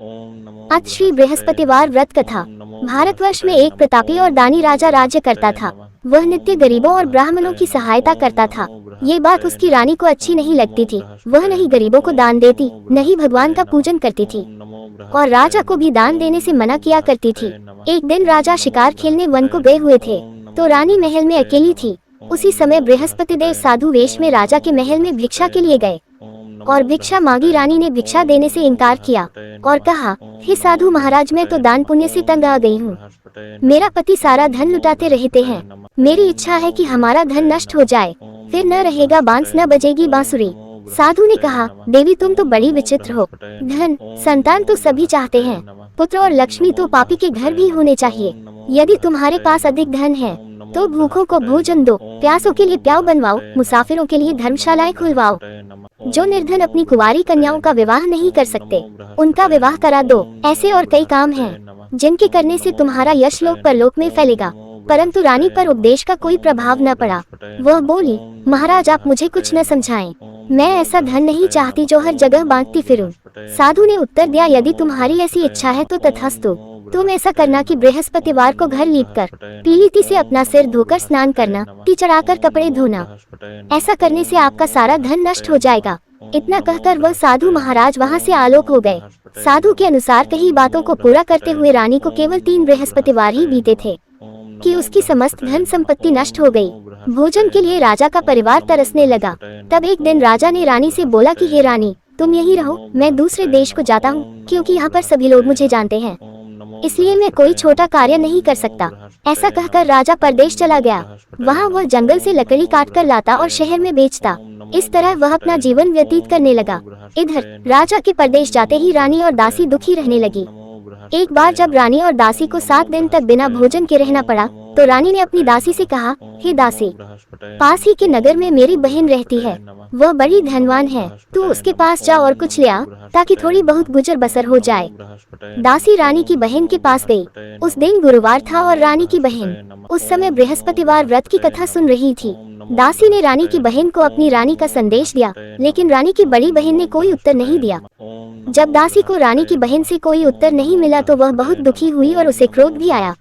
आज श्री बृहस्पतिवार व्रत कथा। भारतवर्ष में एक प्रतापी और दानी राजा राज्य करता था। वह नित्य गरीबों और ब्राह्मणों की सहायता करता था। ये बात उसकी रानी को अच्छी नहीं लगती थी। वह नहीं गरीबों को दान देती, न ही भगवान का पूजन करती थी और राजा को भी दान देने से मना किया करती थी। एक दिन राजा शिकार खेलने वन को गए हुए थे तो रानी महल में अकेली थी। उसी समय बृहस्पति देव साधु वेश में राजा के महल में भिक्षा के लिए गए और भिक्षा मांगी। रानी ने भिक्षा देने से इनकार किया और कहा, हे साधु महाराज, मैं तो दान पुण्य से तंग आ गई हूँ। मेरा पति सारा धन लुटाते रहते हैं। मेरी इच्छा है कि हमारा धन नष्ट हो जाए, फिर न रहेगा बांस न बजेगी बांसुरी। साधु ने कहा, देवी तुम तो बड़ी विचित्र हो। धन संतान तो सभी चाहते हैं, पुत्र और लक्ष्मी तो पापी के घर भी होने चाहिए। यदि तुम्हारे पास अधिक धन है तो भूखों को भोजन दो, प्यासों के लिए प्याऊ बनवाओ, मुसाफिरों के लिए धर्मशालाएं खुलवाओ। जो निर्धन अपनी कुंवारी कन्याओं का विवाह नहीं कर सकते उनका विवाह करा दो। ऐसे और कई काम हैं जिनके करने से तुम्हारा यश लोक परलोक में फैलेगा। परंतु रानी पर उपदेश का कोई प्रभाव न पड़ा। वह बोली, महाराज आप मुझे कुछ न समझाएं। मैं ऐसा धन नहीं चाहती जो हर जगह बांटती फिरूं। साधु ने उत्तर दिया, यदि तुम्हारी ऐसी इच्छा है तो तथास्तु। तुम ऐसा करना कि बृहस्पतिवार को घर लीपकर पीलीती से अपना सिर धोकर स्नान करना, टी चढ़ाकर कपड़े धोना। ऐसा करने से आपका सारा धन नष्ट हो जाएगा। इतना कहकर वह साधु महाराज वहां से आलोक हो गए। साधु के अनुसार कही बातों को पूरा करते हुए रानी को केवल 3 बृहस्पतिवार ही बीते थे कि उसकी समस्त धन संपत्ति नष्ट हो गई। भोजन के लिए राजा का परिवार तरसने लगा। तब एक दिन राजा ने रानी से बोला कि हे रानी, तुम यहीं रहो, मैं दूसरे देश को जाता हूँ, क्योंकि यहाँ पर सभी लोग मुझे जानते हैं, इसलिए मैं कोई छोटा कार्य नहीं कर सकता। ऐसा कहकर राजा परदेश चला गया। वहाँ वह जंगल से लकड़ी काट कर लाता और शहर में बेचता। इस तरह वह अपना जीवन व्यतीत करने लगा। इधर राजा के परदेश जाते ही रानी और दासी दुखी रहने लगी। एक बार जब रानी और दासी को 7 दिन तक बिना भोजन के रहना पड़ा तो रानी ने अपनी दासी से कहा, हे दासी, पास ही के नगर में मेरी बहन रहती है, वह बड़ी धनवान है, तू उसके पास जा और कुछ ले आ ताकि थोड़ी बहुत गुजर बसर हो जाए। दासी रानी की बहन के पास गई। उस दिन गुरुवार था और रानी की बहन उस समय बृहस्पतिवार व्रत की कथा सुन रही थी। दासी ने रानी की बहन को अपनी रानी का संदेश दिया, लेकिन रानी की बड़ी बहन ने कोई उत्तर नहीं दिया। जब दासी को रानी की बहन से कोई उत्तर नहीं मिला तो वह बहुत दुखी हुई और उसे क्रोध भी आया।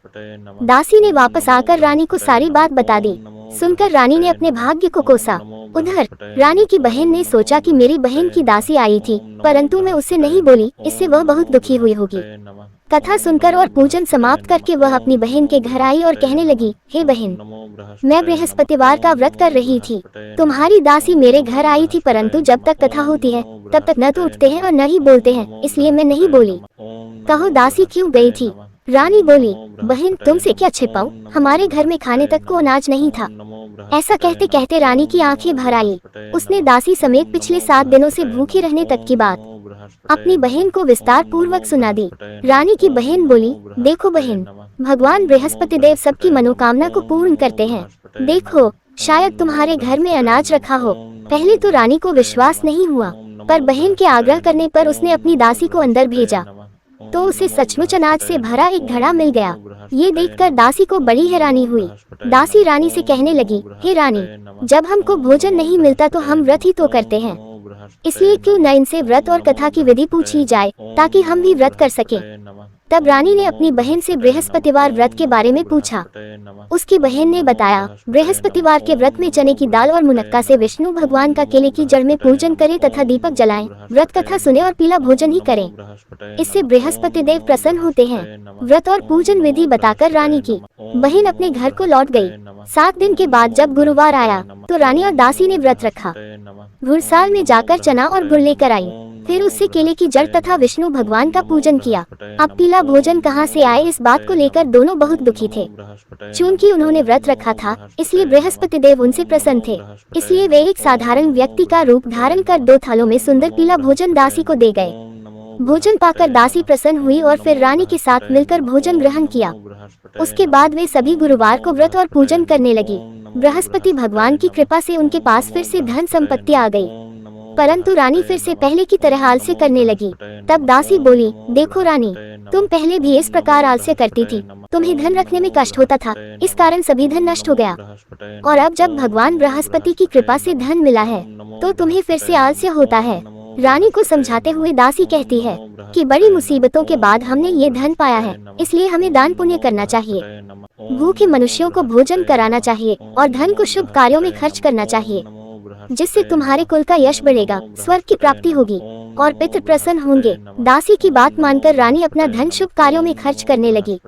दासी ने वापस आकर रानी को सारी बात बता दी। सुनकर रानी ने अपने भाग्य को कोसा। उधर रानी की बहन ने सोचा कि मेरी बहन की दासी आई थी, परंतु मैं उससे नहीं बोली, इससे वह बहुत दुखी हुई होगी। कथा सुनकर और पूजन समाप्त करके वह अपनी बहन के घर आई और कहने लगी, हे बहन, मैं बृहस्पतिवार का व्रत कर रही थी। तुम्हारी दासी मेरे घर आई थी, परंतु जब तक कथा होती है तब तक न तो उठते हैं और न ही बोलते हैं, इसलिए मैं नहीं बोली। कहो दासी क्यों गई थी? रानी बोली, बहन तुमसे क्या छिपाऊं, हमारे घर में खाने तक को अनाज नहीं था। ऐसा कहते कहते रानी की आंखें भर आई। उसने दासी समेत पिछले 7 दिनों से भूखे रहने तक की बात अपनी बहन को विस्तार पूर्वक सुना दी। रानी की बहन बोली, देखो बहन, भगवान बृहस्पति देव सबकी मनोकामना को पूर्ण करते हैं। देखो, शायद तुम्हारे घर में अनाज रखा हो। पहले तो रानी को विश्वास नहीं हुआ, पर बहन के आग्रह करने पर उसने अपनी दासी को अंदर भेजा तो उसे सचमुच अनाज से भरा एक घड़ा मिल गया। ये देखकर दासी को बड़ी हैरानी हुई। दासी रानी से कहने लगी, हे रानी, जब हमको भोजन नहीं मिलता तो हम व्रत ही तो करते हैं, इसलिए क्यों न इनसे व्रत और कथा की विधि पूछी जाए ताकि हम भी व्रत कर सकें। तब रानी ने अपनी बहन से बृहस्पतिवार व्रत के बारे में पूछा। उसकी बहन ने बताया, बृहस्पतिवार के व्रत में चने की दाल और मुनक्का से विष्णु भगवान का केले की जड़ में पूजन करें तथा दीपक जलाएं, व्रत कथा सुने और पीला भोजन ही करें। इससे बृहस्पति देव प्रसन्न होते हैं। व्रत और पूजन विधि बताकर रानी की बहन अपने घर को लौट गई। 7 दिन के बाद जब गुरुवार आया तो रानी और दासी ने व्रत रखा। घुड़साल में जाकर चना और गुड़ लेकर आई, फिर उससे केले की जड़ तथा विष्णु भगवान का पूजन किया। अब पीला भोजन कहाँ से आए, इस बात को लेकर दोनों बहुत दुखी थे। चूंकि उन्होंने व्रत रखा था इसलिए बृहस्पति देव उनसे प्रसन्न थे, इसलिए वे एक साधारण व्यक्ति का रूप धारण कर 2 थालों में सुंदर पीला भोजन दासी को दे गए। भोजन पाकर दासी प्रसन्न हुई और फिर रानी के साथ मिलकर भोजन ग्रहण किया। उसके बाद वे सभी गुरुवार को व्रत और पूजन करने लगी। बृहस्पति भगवान की कृपा से उनके पास फिर से धन संपत्ति आ गई, परंतु रानी फिर से पहले की तरह आलस्य करने लगी। तब दासी बोली, देखो रानी, तुम पहले भी इस प्रकार आलस्य करती थी, तुम्हें धन रखने में कष्ट होता था, इस कारण सभी धन नष्ट हो गया, और अब जब भगवान बृहस्पति की कृपा से धन मिला है तो तुम्हें फिर से आलस्य होता है। रानी को समझाते हुए दासी कहती है कि बड़ी मुसीबतों के बाद हमने ये धन पाया है, इसलिए हमें दान पुण्य करना चाहिए, भूखे मनुष्यों को भोजन कराना चाहिए और धन को शुभ कार्यों में खर्च करना चाहिए, जिससे तुम्हारे कुल का यश बढ़ेगा, स्वर्ग की प्राप्ति होगी और पितृ प्रसन्न होंगे। दासी की बात मानकर रानी अपना धन शुभ कार्यों में खर्च करने लगी,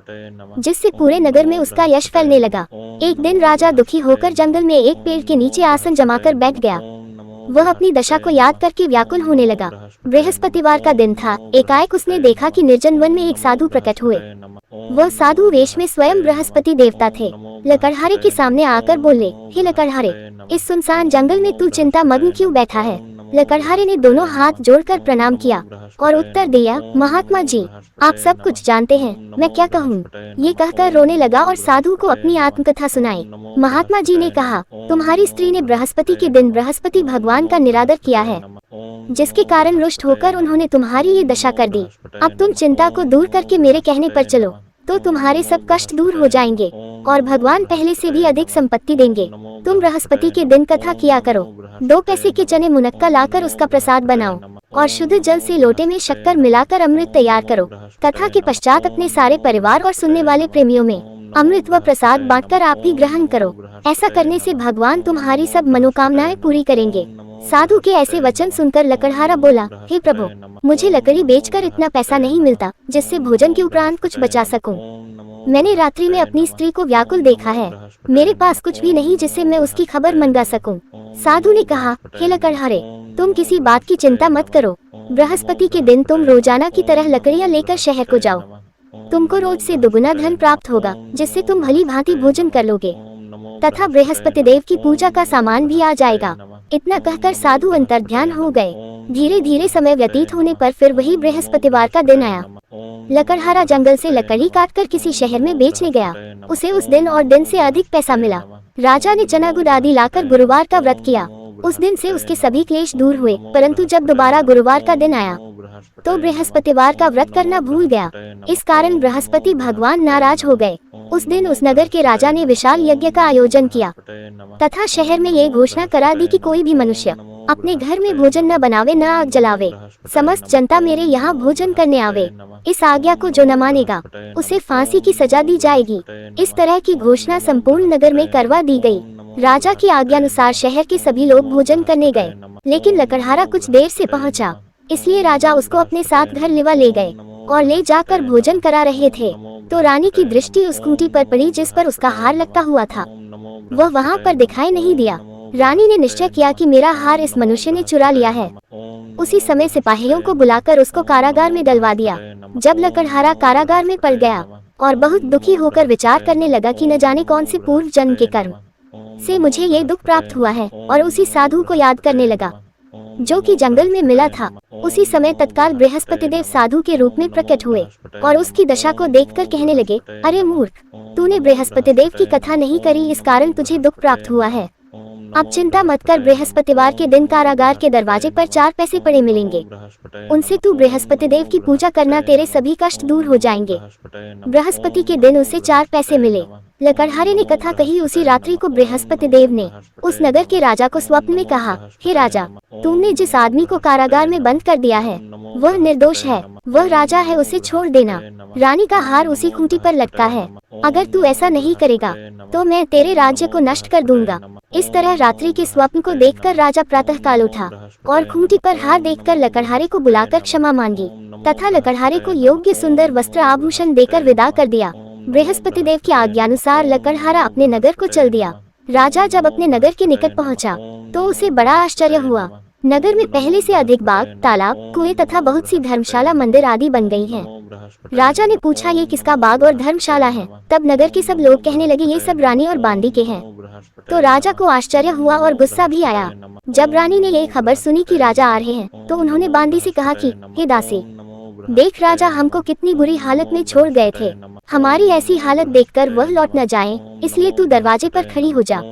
जिससे पूरे नगर में उसका यश फैलने लगा। एक दिन राजा दुखी होकर जंगल में एक पेड़ के नीचे आसन जमाकर बैठ गया। वह अपनी दशा को याद करके व्याकुल होने लगा। बृहस्पतिवार का दिन था। एकाएक उसने देखा कि निर्जन वन में एक साधु प्रकट हुए। वह साधु वेश में स्वयं बृहस्पति देवता थे। लकड़हारे के सामने आकर बोले, हे लकड़हारे, इस सुनसान जंगल में तू चिंता मग्न क्यों बैठा है? लकड़हारे ने दोनों हाथ जोड़कर प्रणाम किया और उत्तर दिया, महात्मा जी, आप सब कुछ जानते हैं, मैं क्या कहूँ? ये कहकर रोने लगा और साधु को अपनी आत्मकथा सुनाई। महात्मा जी ने कहा, तुम्हारी स्त्री ने बृहस्पति के दिन बृहस्पति भगवान का निरादर किया है, जिसके कारण रुष्ट होकर उन्होंने तुम्हारी ये दशा कर दी। अब तुम चिंता को दूर करके मेरे कहने पर चलो, तो तुम्हारे सब कष्ट दूर हो जाएंगे और भगवान पहले से भी अधिक संपत्ति देंगे। तुम बृहस्पति के दिन कथा किया करो। 2 पैसे के चने मुनक्का लाकर उसका प्रसाद बनाओ और शुद्ध जल से लोटे में शक्कर मिलाकर अमृत तैयार करो। कथा के पश्चात अपने सारे परिवार और सुनने वाले प्रेमियों में अमृत व प्रसाद बांटकर आप भी ग्रहण करो। ऐसा करने से भगवान तुम्हारी सब मनोकामनाएं पूरी करेंगे। साधु के ऐसे वचन सुनकर लकड़हारा बोला, हे प्रभु, मुझे लकड़ी बेचकर इतना पैसा नहीं मिलता जिससे भोजन के उपरांत कुछ बचा सकूं। मैंने रात्रि में अपनी स्त्री को व्याकुल देखा है। मेरे पास कुछ भी नहीं जिससे मैं उसकी खबर मंगा सकूं। साधु ने कहा, हे लकड़हारे, तुम किसी बात की चिंता मत करो। बृहस्पति के दिन तुम रोजाना की तरह लकड़ियां लेकर शहर को जाओ। तुमको रोज से दुगुना धन प्राप्त होगा, जिससे तुम भली भांति भोजन कर लोगे तथा बृहस्पति देव की पूजा का सामान भी आ जाएगा। इतना कहकर साधु अंतर्ध्यान हो गए। धीरे धीरे समय व्यतीत होने पर फिर वही बृहस्पतिवार का दिन आया। लकड़हारा जंगल से लकड़ी काटकर किसी शहर में बेचने गया। उसे उस दिन और दिन से अधिक पैसा मिला। राजा ने चना गुड़ आदि लाकर गुरुवार का व्रत किया। उस दिन से उसके सभी क्लेश दूर हुए, परंतु जब दोबारा गुरुवार का दिन आया तो बृहस्पतिवार का व्रत करना भूल गया। इस कारण बृहस्पति भगवान नाराज हो गए। उस दिन उस नगर के राजा ने विशाल यज्ञ का आयोजन किया तथा शहर में ये घोषणा करा दी कि कोई भी मनुष्य अपने घर में भोजन न बनावे, न आग जलावे। समस्त जनता मेरे यहाँ भोजन करने आवे। इस आज्ञा को जो न मानेगा उसे फांसी की सजा दी जाएगी। इस तरह की घोषणा संपूर्ण नगर में करवा दी गई। राजा की आज्ञानुसार शहर के सभी लोग भोजन करने गए, लेकिन लकड़हारा कुछ देर से पहुंचा, इसलिए राजा उसको अपने साथ घर लिवा ले गए और ले जाकर भोजन करा रहे थे तो रानी की दृष्टि उस खूंटी पर पड़ी जिस पर उसका हार लटका हुआ था। वह वहां पर दिखाई नहीं दिया। रानी ने निश्चय किया कि मेरा हार इस मनुष्य ने चुरा लिया है। उसी समय सिपाहियों को बुलाकर उसको कारागार में डलवा दिया। जब लकड़हारा कारागार में पड़ गया और बहुत दुखी होकर विचार करने लगा कि न जाने कौन से पूर्व जन्म के कर्म से मुझे ये दुख प्राप्त हुआ है, और उसी साधु को याद करने लगा जो कि जंगल में मिला था। उसी समय तत्काल बृहस्पति देव साधु के रूप में प्रकट हुए और उसकी दशा को देखकर कहने लगे, अरे मूर्ख, तूने बृहस्पति देव की कथा नहीं करी, इस कारण तुझे दुख प्राप्त हुआ है। अब चिंता मत कर, बृहस्पतिवार के दिन कारागार के दरवाजे पर 4 पैसे पड़े मिलेंगे। उनसे तू बृहस्पति देव की पूजा करना, तेरे सभी कष्ट दूर हो जाएंगे। बृहस्पति के दिन उसे 4 पैसे मिले। लकड़हारे ने कथा कही। उसी रात्रि को बृहस्पति देव ने उस नगर के राजा को स्वप्न में कहा, हे राजा, तुमने जिस आदमी को कारागार में बंद कर दिया है वह निर्दोष है, वह राजा है, उसे छोड़ देना। रानी का हार उसी खूंटी पर लटका है। अगर तू ऐसा नहीं करेगा तो मैं तेरे राज्य को नष्ट कर दूंगा। इस तरह रात्रि के स्वप्न को देखकर राजा प्रातः काल उठा और खूंटी पर हार देखकर लकड़हारे को बुलाकर क्षमा मांगी तथा लकड़हारे को योग्य सुंदर वस्त्र आभूषण देकर विदा कर दिया। बृहस्पति देव की आज्ञानुसार लकड़हारा अपने नगर को चल दिया। राजा जब अपने नगर के निकट पहुंचा तो उसे बड़ा आश्चर्य हुआ। नगर में पहले से अधिक बाग, तालाब, कुएं तथा बहुत सी धर्मशाला, मंदिर आदि बन गई हैं। राजा ने पूछा, ये किसका बाग और धर्मशाला है? तब नगर के सब लोग कहने लगे, ये सब रानी और बांदी के हैं। तो राजा को आश्चर्य हुआ और गुस्सा भी आया। जब रानी ने ये खबर सुनी कि राजा आ रहे हैं तो उन्होंने बांदी से कहा कि हे दासी, देख राजा हमको कितनी बुरी हालत में छोड़ गए थे। हमारी ऐसी हालत देखकर वह लौट न जाएं, इसलिए तू दरवाजे पर खड़ी हो जा।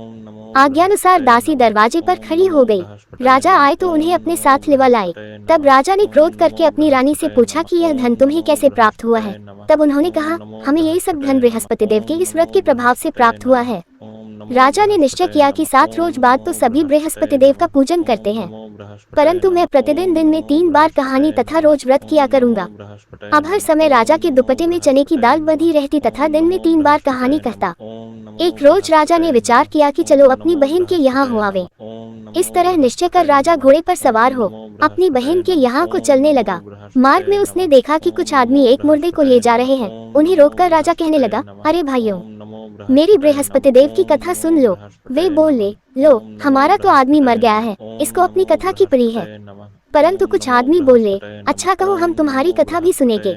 आज्ञानुसार दासी दरवाजे पर खड़ी हो गई। राजा आए तो उन्हें अपने साथ लिवा लाए। तब राजा ने क्रोध करके अपनी रानी से पूछा कि यह धन तुम्हें कैसे प्राप्त हुआ है? तब उन्होंने कहा, हमें ये सब धन बृहस्पति देव के इस व्रत के प्रभाव से प्राप्त हुआ है। राजा ने निश्चय किया कि 7 रोज बाद तो सभी बृहस्पति देव का पूजन करते हैं, परंतु मैं प्रतिदिन दिन में 3 बार कहानी तथा रोज व्रत किया करूंगा। अब हर समय राजा के दुपट्टे में चने की दाल बंधी रहती तथा दिन में 3 बार कहानी कहता। एक रोज राजा ने विचार किया कि चलो अपनी बहन के यहाँ हो आवे। इस तरह निश्चय कर राजा घोड़े पर सवार हो अपनी बहन के यहाँ को चलने लगा। मार्ग में उसने देखा कि कुछ आदमी एक मुर्दे को ले जा रहे हैं। उन्हें रोककर राजा कहने लगा, अरे भाइयों, मेरी बृहस्पति देव की कथा सुन लो। वे बोले, लो, हमारा तो आदमी मर गया है, इसको अपनी कथा की पड़ी है। परंतु कुछ आदमी बोले, अच्छा कहो, हम तुम्हारी कथा भी सुनेंगे।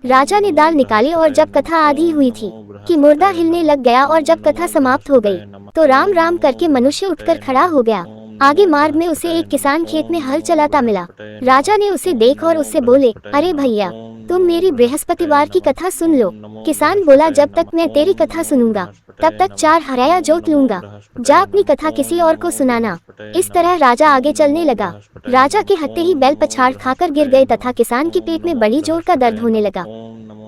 राजा ने दाल निकाली और जब कथा आधी हुई थी कि मुर्दा हिलने लग गया और जब कथा समाप्त हो गई तो राम राम करके मनुष्य उठकर खड़ा हो गया। आगे मार्ग में उसे एक किसान खेत में हल चलाता मिला। राजा ने उसे देख और उससे बोले, अरे भैया, तुम मेरी बृहस्पतिवार की कथा सुन लो। किसान बोला, जब तक मैं तेरी कथा सुनूंगा तब तक 4 हराया जोत लूंगा। जा अपनी कथा किसी और को सुनाना। इस तरह राजा आगे चलने लगा। राजा के हत्ते ही बैल पछाड़ खाकर गिर गए तथा किसान के पेट में बड़ी जोर का दर्द होने लगा।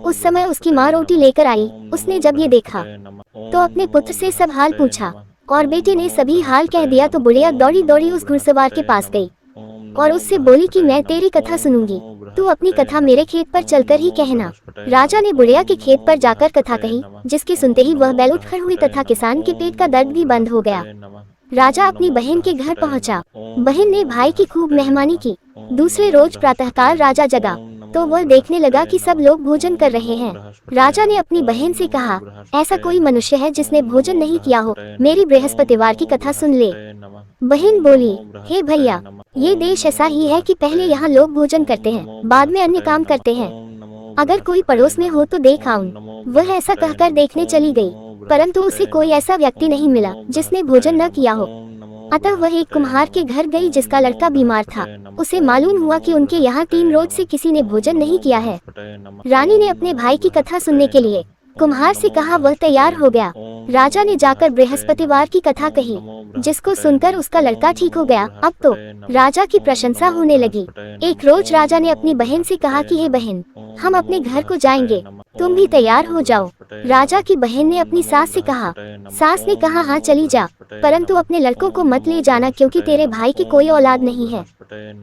उस समय उसकी माँ रोटी लेकर आई। उसने जब ये देखा तो अपने पुत्र से सब हाल पूछा और बेटे ने सभी हाल कह दिया तो बुढ़िया दौड़ी दौड़ी उस घुड़सवार के पास गई और उससे बोली कि मैं तेरी कथा सुनूंगी, तू अपनी कथा मेरे खेत पर चलकर ही कहना। राजा ने बुढ़िया के खेत पर जाकर कथा कही, जिसके सुनते ही वह बैल उठ खड़ी हुई तथा किसान के पेट का दर्द भी बंद हो गया। राजा अपनी बहन के घर पहुंचा। बहन ने भाई की खूब मेहमानी की। दूसरे रोज प्रातःकाल राजा जगा तो वह देखने लगा कि सब लोग भोजन कर रहे हैं। राजा ने अपनी बहन से कहा, ऐसा कोई मनुष्य है जिसने भोजन नहीं किया हो, मेरी बृहस्पतिवार की कथा सुन ले। बहन बोली, हे भैया, ये देश ऐसा ही है कि पहले यहाँ लोग भोजन करते हैं, बाद में अन्य काम करते हैं। अगर कोई पड़ोस में हो तो देख आऊं। वह ऐसा कहकर देखने चली गई, परंतु उसे कोई ऐसा व्यक्ति नहीं मिला जिसने भोजन न किया हो। अतः वह एक कुम्हार के घर गई जिसका लड़का बीमार था। उसे मालूम हुआ कि उनके यहाँ 3 रोज से किसी ने भोजन नहीं किया है। रानी ने अपने भाई की कथा सुनने के लिए कुम्हार से कहा। वह तैयार हो गया। राजा ने जाकर बृहस्पतिवार की कथा कही, जिसको सुनकर उसका लड़का ठीक हो गया। अब तो राजा की प्रशंसा होने लगी। एक रोज राजा ने अपनी बहन से कहा कि हे बहन, हम अपने घर को जाएंगे, तुम भी तैयार हो जाओ। राजा की बहन ने अपनी सास से कहा। सास ने कहा, हाँ चली जा, परंतु अपने लड़कों को मत ले जाना क्योंकि तेरे भाई की कोई औलाद नहीं है।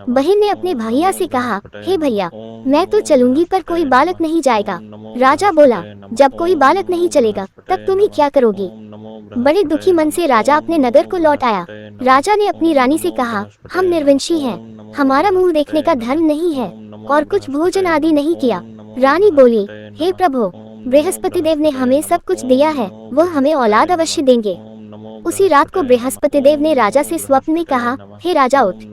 बहन ने अपने भैया से कहा, हे भैया, मैं तो चलूंगी पर कोई बालक नहीं जाएगा। राजा बोला, जब कोई बालक नहीं चलेगा तब तुम ही क्या करोगी। बड़े दुखी मन से राजा अपने नगर को लौट आया। राजा ने अपनी रानी से कहा, हम निर्वंशी हैं, हमारा मुंह देखने का धर्म नहीं है और कुछ भोजन आदि नहीं किया। रानी बोली, हे प्रभु, बृहस्पति देव ने हमें सब कुछ दिया है, वह हमें औलाद अवश्य देंगे। उसी रात को बृहस्पति देव ने राजा से स्वप्न में कहा, हे राजा उठ,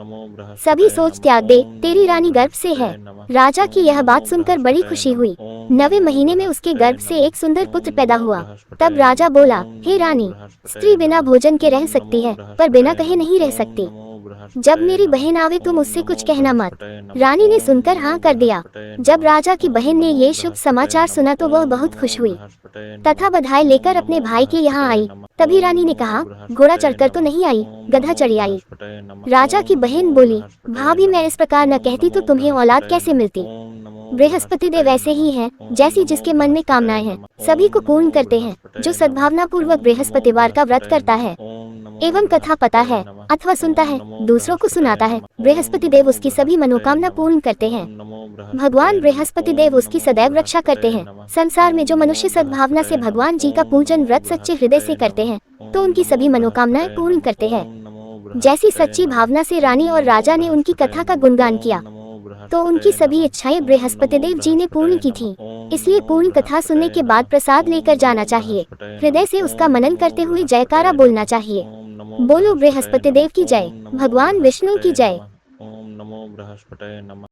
सभी सोच त्याग दे, तेरी रानी गर्भ से है। राजा की यह बात सुनकर बड़ी खुशी हुई। 9वें महीने में उसके गर्भ से एक सुंदर पुत्र पैदा हुआ। तब राजा बोला, हे रानी, स्त्री बिना भोजन के रह सकती है पर बिना कहे नहीं रह सकती। जब मेरी बहन आवे तुम उससे कुछ कहना मत। रानी ने सुनकर हाँ कर दिया। जब राजा की बहन ने ये शुभ समाचार सुना तो वह बहुत खुश हुई तथा बधाई लेकर अपने भाई के यहाँ आई। तभी रानी ने कहा, घोड़ा चढ़कर तो नहीं आई, गधा चढ़ी आई। राजा की बहन बोली, भाभी, मैं इस प्रकार न कहती तो तुम्हें औलाद कैसे मिलती। बृहस्पति देव ऐसे ही हैं, जैसी जिसके मन में कामनाएं हैं सभी को पूर्ण करते हैं। जो सद्भावना पूर्वक बृहस्पतिवार का व्रत करता है एवं कथा पता है अथवा सुनता है, दूसरों को सुनाता है, बृहस्पति देव उसकी सभी मनोकामना पूर्ण करते हैं। भगवान बृहस्पति देव उसकी सदैव रक्षा करते हैं। संसार में जो मनुष्य सद्भावना से भगवान जी का पूजन व्रत सच्चे हृदय से करते हैं तो उनकी सभी मनोकामनाएं पूर्ण करते हैं। जैसी सच्ची भावना से रानी और राजा ने उनकी कथा का गुणगान किया तो उनकी सभी इच्छाएं बृहस्पति देव जी ने पूर्ण की थी। इसलिए पूर्ण कथा सुनने के बाद प्रसाद लेकर जाना चाहिए। हृदय से उसका मनन करते हुए जयकारा बोलना चाहिए। बोलो बृहस्पति देव की जय, भगवान विष्णु की जय। ओम नमो बृहस्पतये नमः।